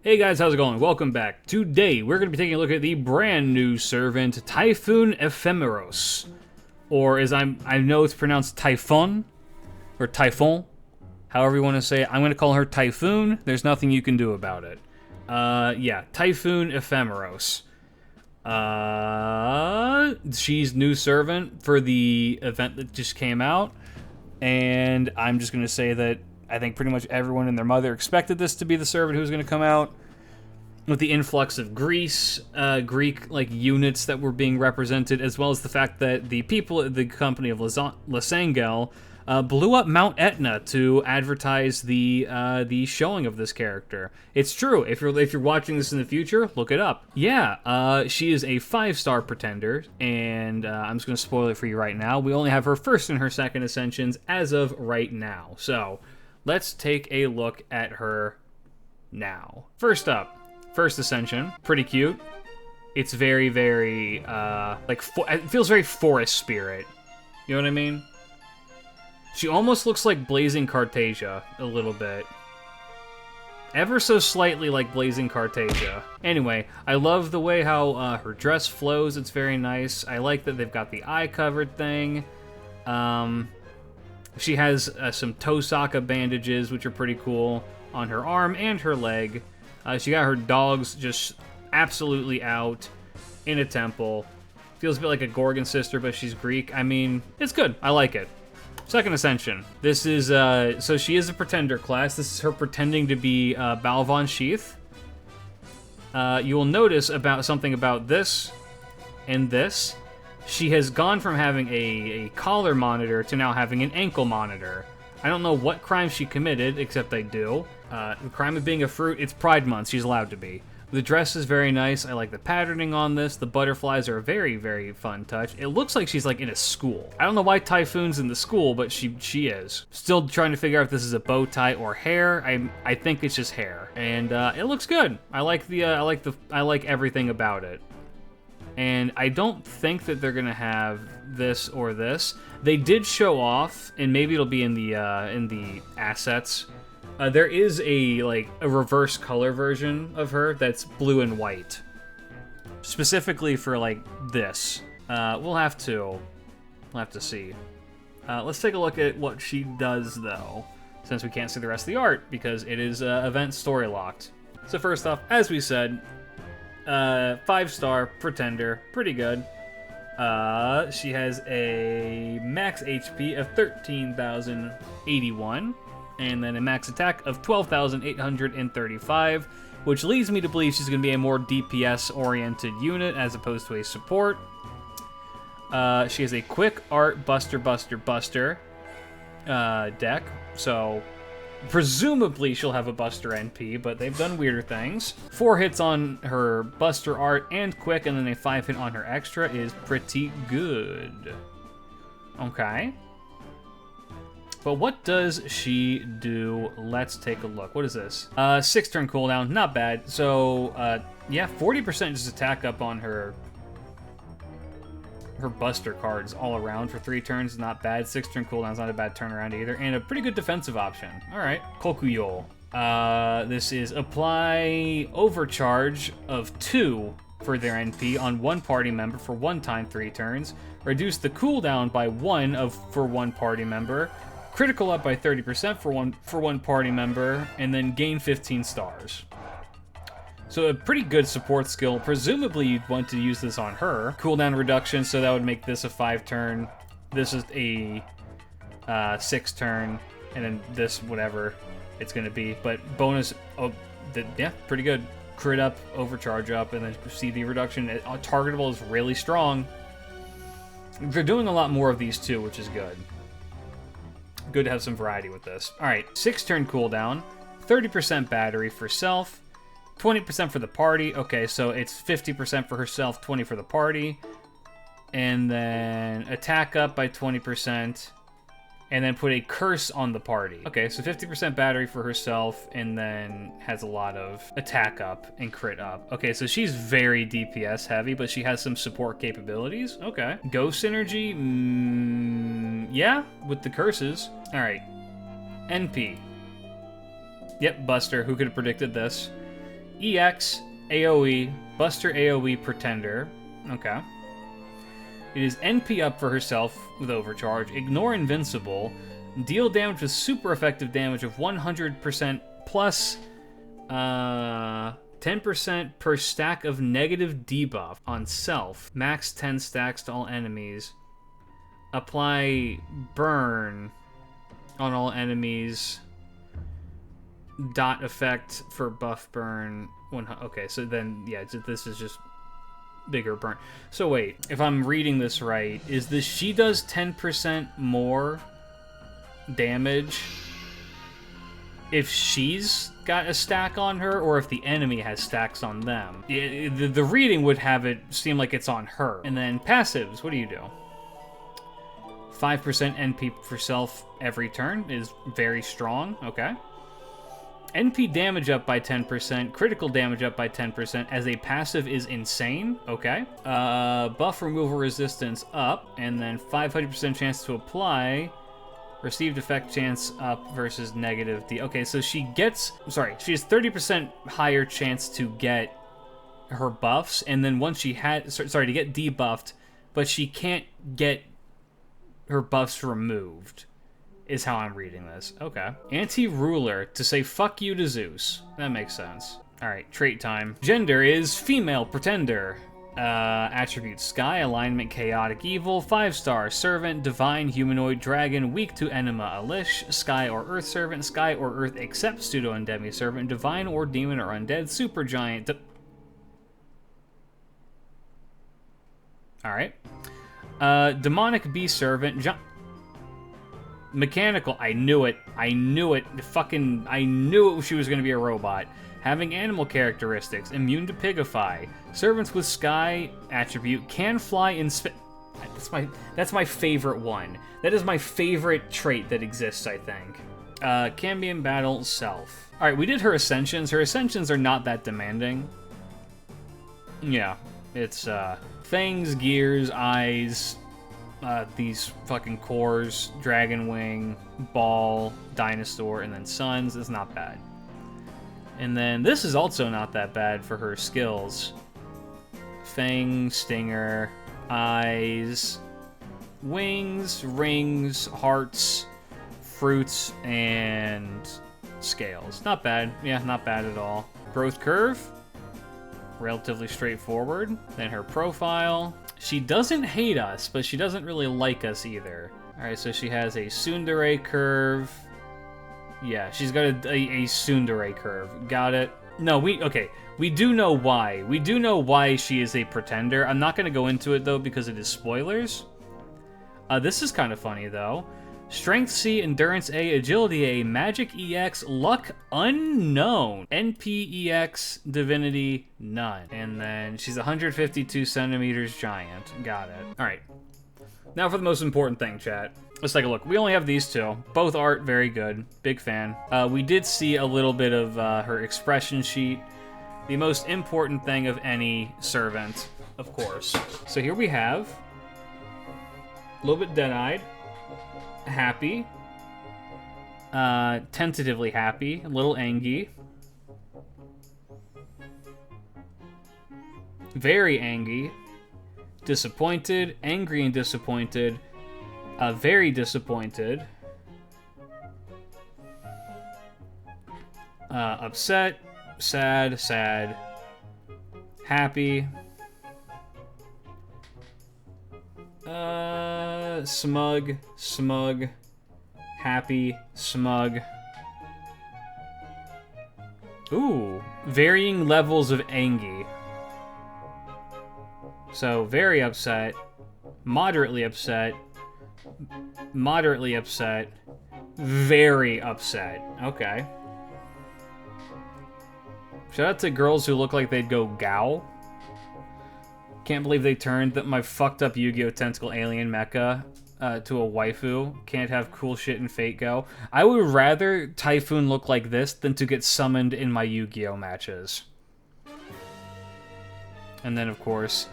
Hey guys, how's it going? Welcome back. Today, we're going to be taking a look at the brand new servant, Typhon Ephemeros. Or as I know it's pronounced Typhon, or Typhon, however you want to say it. I'm going to call her Typhoon. There's nothing you can do about it. Yeah, Typhon Ephemeros. She's new servant for the event that just came out. And I'm just going to say that I think pretty much everyone and their mother expected this to be the servant who's going to come out. With the influx of Greek units that were being represented, as well as the fact that the people at the company of Lasangel blew up Mount Etna to advertise the showing of this character. It's true. If you're watching this in the future, look it up. Yeah, she is a 5-star pretender, and I'm just gonna spoil it for you right now. We only have her first and her second ascensions as of right now. So let's take a look at her now. First up. First Ascension, pretty cute. It's very, very, it feels very Forest Spirit. You know what I mean? She almost looks like Blazing Cartasia, a little bit. Ever so slightly like Blazing Cartasia. Anyway, I love the way how her dress flows. It's very nice. I like that they've got the eye covered thing. She has some Tosaka bandages, which are pretty cool, on her arm and her leg. She got her dogs just absolutely out in a temple. Feels a bit like a Gorgon sister, but she's Greek. I mean, it's good. I like it. Second Ascension. This is, so she is a pretender class. This is her pretending to be Balvon Sheath. You will notice something about this and this. She has gone from having a collar monitor to now having an ankle monitor. I don't know what crime she committed, except I do. The crime of being a fruit, it's Pride Month. She's allowed to be. The dress is very nice. I like the patterning on this. The butterflies are a very, very fun touch. It looks like she's like in a school. I don't know why Typhoon's in the school, but she is. Still trying to figure out if this is a bow tie or hair. I think it's just hair, and it looks good. I like everything about it. And I don't think that they're gonna have this or this. They did show off, and maybe it'll be in the assets. There is a reverse color version of her that's blue and white, specifically for like this. We'll have to see. Let's take a look at what she does though, since we can't see the rest of the art because it is event story locked. So first off, as we said, 5-star pretender, pretty good. She has a max HP of 13,081, and then a max attack of 12,835, which leads me to believe she's going to be a more DPS-oriented unit as opposed to a support. She has a quick art Buster deck, so presumably she'll have a Buster NP, but they've done weirder things. 4 hits on her Buster art and quick, and then a 5 hit on her extra is pretty good. Okay. But what does she do? Let's take a look. What is this? 6 turn cooldown, not bad. So, yeah, 40% just attack up on her Buster cards all around for 3 turns, not bad. 6 turn cooldown's not a bad turnaround either, and a pretty good defensive option. All right, Kokuyo. This is apply overcharge of 2 for their NP on 1 party member for 1 time 3 turns. Reduce the cooldown by 1 for 1 party member. Critical up by 30% for one party member, and then gain 15 stars. So a pretty good support skill. Presumably you'd want to use this on her. Cooldown reduction, so that would make this a 5 turn. This is a 6 turn, and then this, whatever it's going to be. But bonus, yeah, pretty good. Crit up, overcharge up, and then CD reduction. Targetable is really strong. They're doing a lot more of these too, which is good. Good to have some variety with this. All right, 6 turn cooldown, 30% battery for self, 20% for the party. Okay, so it's 50% for herself, 20 for the party. And then attack up by 20. And then put a curse on the party. Okay, so 50% battery for herself, and then has a lot of attack up and crit up. Okay, so she's very DPS heavy, but she has some support capabilities. Okay. Ghost synergy? Yeah, with the curses. All right. NP. Yep, Buster. Who could have predicted this? EX, AoE, Buster AoE Pretender. Okay. It is NP up for herself with Overcharge, Ignore Invincible, deal damage with super effective damage of 100% plus 10% per stack of negative debuff on self. Max 10 stacks to all enemies. Apply burn on all enemies. Dot effect for buff burn. Okay, so then, yeah, this is just bigger burn. So wait, if I'm reading this right, is this she does 10% more damage if she's got a stack on her, or if the enemy has stacks on them? The reading would have it seem like it's on her. And then passives, what do you do? 5% NP for self every turn is very strong. Okay. NP damage up by 10%, critical damage up by 10% as a passive is insane. Okay. Buff removal resistance up, and then 500% chance to apply. Received effect chance up versus negative D. Okay, so she has 30% higher chance to get her buffs, and then once she had, to get debuffed, but she can't get her buffs removed, is how I'm reading this. Okay. Anti-ruler to say fuck you to Zeus. That makes sense. Alright, trait time. Gender is female pretender. Attribute Sky, alignment Chaotic Evil, 5-star Servant, Divine Humanoid Dragon, weak to Enema Elish, Sky or Earth Servant, Sky or Earth except Pseudo and Demi Servant, Divine or Demon or Undead, Super Giant. Alright. Demonic Bee Servant, Mechanical, I knew it. I knew it she was going to be a robot. Having animal characteristics, immune to Pigify. Servants with Sky attribute can fly in space. That's my favorite one. That is my favorite trait that exists, I think. Can be in battle, self. Alright, we did her Ascensions. Her Ascensions are not that demanding. Yeah, it's fangs, gears, eyes, these fucking cores, dragon wing, ball, dinosaur, and then suns. Is not bad. And then this is also not that bad for her skills. Fang, stinger, eyes, wings, rings, hearts, fruits, and scales. Not bad. Yeah, not bad at all. Growth curve, relatively straightforward. Then her profile. She doesn't hate us, but she doesn't really like us either. Alright, so she has a tsundere curve. Yeah, she's got a tsundere curve. Got it. No, we do know why. We do know why she is a pretender. I'm not going to go into it, though, because it is spoilers. This is kind of funny, though. Strength C, Endurance A, Agility A, Magic EX, Luck Unknown, NP EX, Divinity none. And then she's 152 centimeters giant. Got it. Alright. Now for the most important thing, chat. Let's take a look. We only have these two. Both art very good. Big fan. We did see a little bit of her expression sheet. The most important thing of any servant, of course. So here we have a little bit dead-eyed, happy, tentatively happy, a little angry, very angry, disappointed, angry and disappointed, very disappointed, upset, sad, sad, happy, smug, smug, happy, smug. Ooh, varying levels of angry. So, very upset, moderately upset, very upset. Okay. Shout out to girls who look like they'd go Gao. Can't believe they turned my fucked up Yu-Gi-Oh! Tentacle alien mecha to a waifu. Can't have cool shit in Fate Go. I would rather Typhoon look like this than to get summoned in my Yu-Gi-Oh! Matches. And then, of course,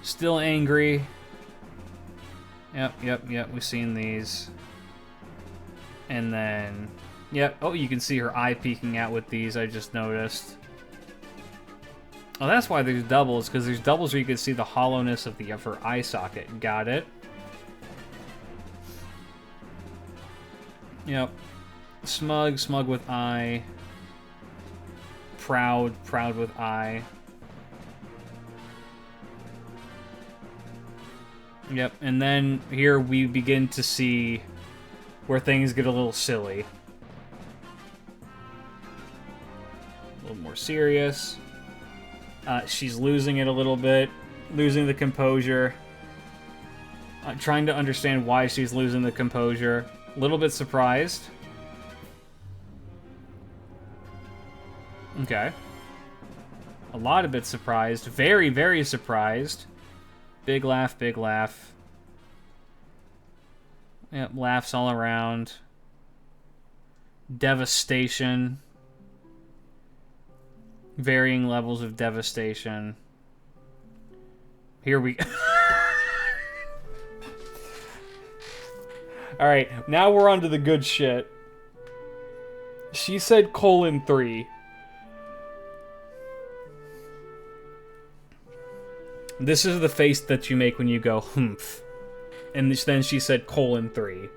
still angry. Yep, we've seen these. And then, yep, oh, you can see her eye peeking out with these, I just noticed. Oh, that's why there's doubles, because there's doubles where you can see the hollowness of her eye socket. Got it. Yep. Smug, smug with eye. Proud, proud with eye. Yep, and then here we begin to see where things get a little silly. A little more serious. She's losing it a little bit, losing the composure. Trying to understand why she's losing the composure. A little bit surprised. Okay. A lot of bit surprised. Very, very surprised. Big laugh, big laugh. Yep, laughs all around. Devastation. Varying levels of devastation. Here we go. Alright, now we're on to the good shit. She said :3. This is the face that you make when you go, humph. And then she said :3.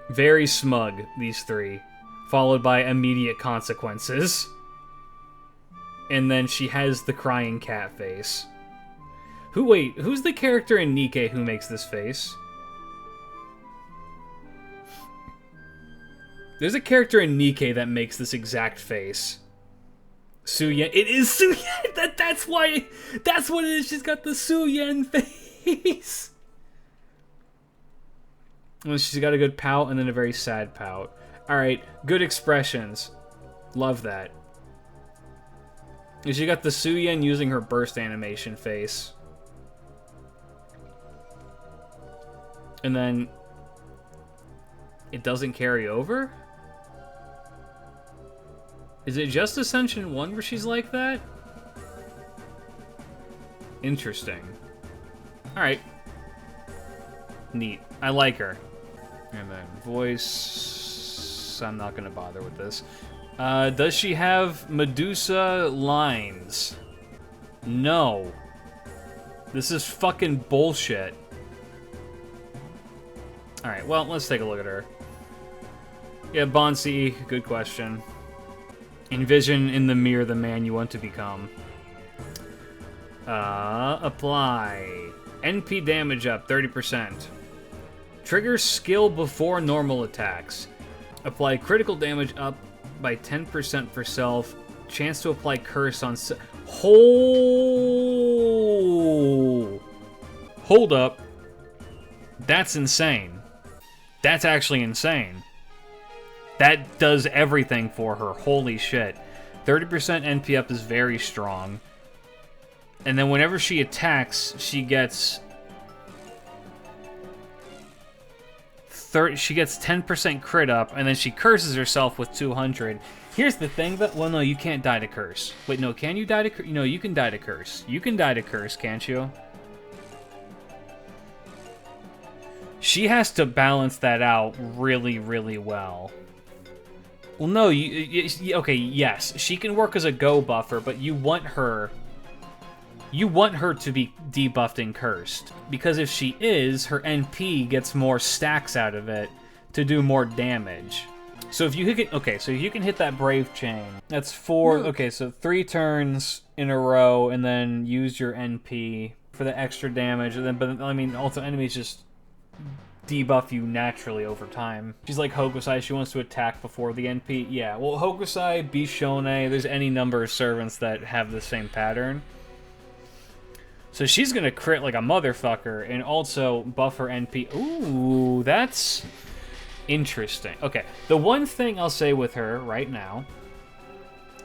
Very smug, these three. Followed by immediate consequences. And then she has the crying cat face. Who's the character in Nikke who makes this face? There's a character in Nikke that makes this exact face. Suyen. It is Suyen! That's why... That's what it is! She's got the Suyen face! Well, she's got a good pout and then a very sad pout. Alright, good expressions. Love that. And she got the Suyen using her burst animation face. And then... it doesn't carry over? Is it just Ascension 1 where she's like that? Interesting. Alright. Neat. I like her. And then voice... I'm not gonna bother with this. Does she have Medusa lines? No. This is fucking bullshit. Alright, well, let's take a look at her. Yeah, Bonsi, good question. Envision in the mirror the man you want to become. Apply. NP damage up 30%. Triggers skill before normal attacks. Apply critical damage up by 10% for self. Chance to apply curse on... Hold up. That's insane. That's actually insane. That does everything for her. Holy shit. 30% NP up is very strong. And then whenever she attacks, she gets... she gets 10% crit up, and then she curses herself with 200. Here's the thing that... well, no, you can't die to curse. Wait, no, can you die to curse? No, you can die to curse. You can die to curse, can't you? She has to balance that out really, really well. Well, no, okay, yes, she can work as a go buffer, but you want her to be debuffed and cursed, because if she is, her NP gets more stacks out of it to do more damage. So if you can, okay, so if you can hit that Brave Chain, that's 4, okay, so 3 turns in a row, and then use your NP for the extra damage, and then, but I mean, also enemies just debuff you naturally over time. She's like Hokusai, she wants to attack before the NP. Yeah, well, Hokusai, Bishone, there's any number of servants that have the same pattern. So she's gonna crit like a motherfucker and also buff her NP. Ooh, that's interesting. Okay, the one thing I'll say with her right now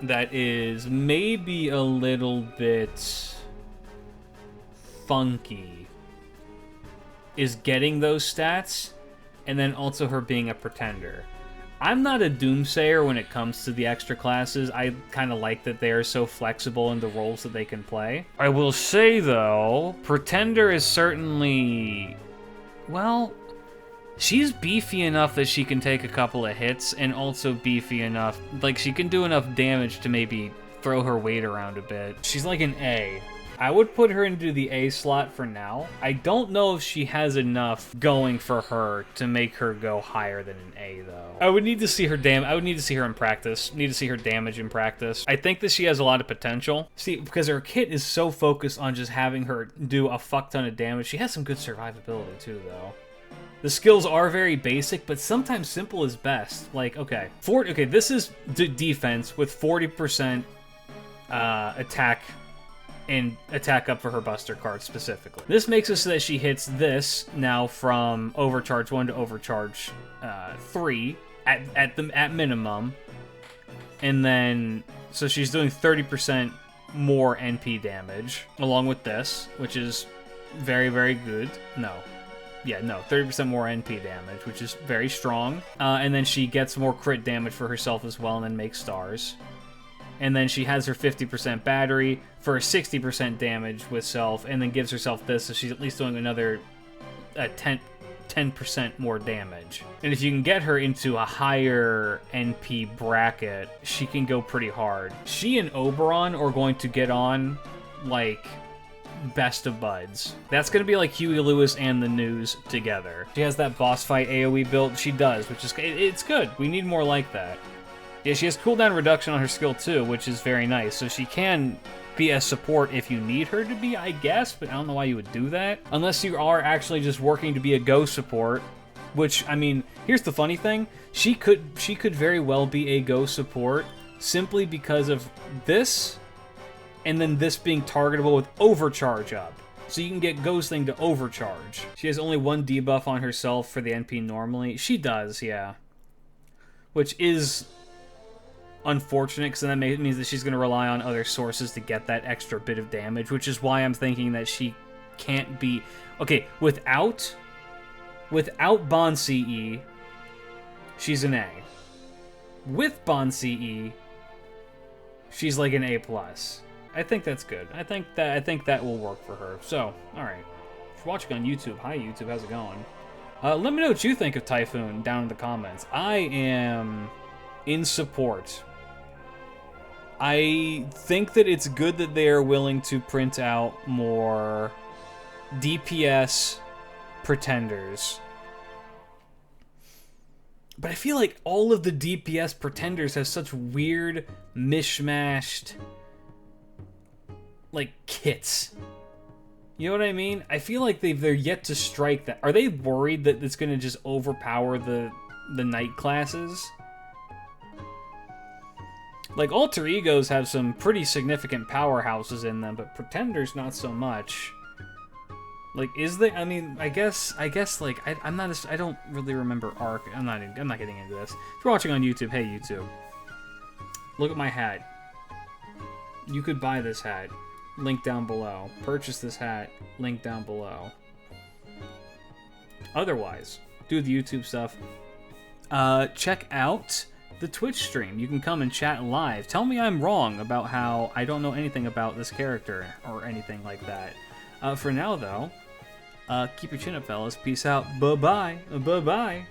that is maybe a little bit funky is getting those stats, and then also her being a pretender. I'm not a doomsayer when it comes to the extra classes. I kind of like that they are so flexible in the roles that they can play. I will say, though, pretender is certainly... well, she's beefy enough that she can take a couple of hits, and also beefy enough... like, she can do enough damage to maybe throw her weight around a bit. She's like an A. I would put her into the A slot for now. I don't know if she has enough going for her to make her go higher than an A, though. I would need to see her I would need to see her in practice. Need to see her damage in practice. I think that she has a lot of potential. See, because her kit is so focused on just having her do a fuck ton of damage. She has some good survivability, too, though. The skills are very basic, but sometimes simple is best. Like, okay. This is defense with 40% attack and attack up for her Buster card specifically. This makes it so that she hits this now from Overcharge 1 to Overcharge 3 at minimum. And then, so she's doing 30% more NP damage along with this, which is very, very good. No. Yeah, no, 30% more NP damage, which is very strong. And then she gets more crit damage for herself as well and then makes stars. And then she has her 50% battery for 60% damage with self, and then gives herself this, so she's at least doing another 10% more damage. And if you can get her into a higher NP bracket, she can go pretty hard. She and Oberon are going to get on, like, best of buds. That's going to be like Huey Lewis and the News together. She has that boss fight AoE build. She does, which is, it's good. We need more like that. Yeah, she has cooldown reduction on her skill too, which is very nice. So she can be a support if you need her to be, I guess, but I don't know why you would do that. Unless you are actually just working to be a Go support, which, I mean, here's the funny thing. She could very well be a Go support simply because of this, and then this being targetable with Overcharge up. So you can get Go's thing to Overcharge. She has only one debuff on herself for the NP normally. She does, yeah. Which is unfortunate, because then that means that she's going to rely on other sources to get that extra bit of damage, which is why I'm thinking that she can't be... Okay, without Bond CE, she's an A. With Bond CE, she's like an A+. I think that's good. I think that will work for her. So, alright. If you're watching on YouTube, hi YouTube, how's it going? Let me know what you think of Typhon down in the comments. I am in support. I think that it's good that they are willing to print out more DPS pretenders. But I feel like all of the DPS pretenders have such weird, mishmashed, like, kits. You know what I mean? I feel like they're yet to strike that. Are they worried that it's going to just overpower the knight classes? Like, alter egos have some pretty significant powerhouses in them, but pretenders not so much. Like, is there? I mean, I guess, like, I don't really remember Arc. I'm not getting into this. If you're watching on YouTube, hey YouTube, look at my hat. You could buy this hat. Link down below. Purchase this hat. Link down below. Otherwise, do the YouTube stuff. Check out the Twitch stream. You can come and chat live. Tell me I'm wrong about how I don't know anything about this character or anything like that. For now, though, keep your chin up, fellas. Peace out. Bye-bye. Bye-bye.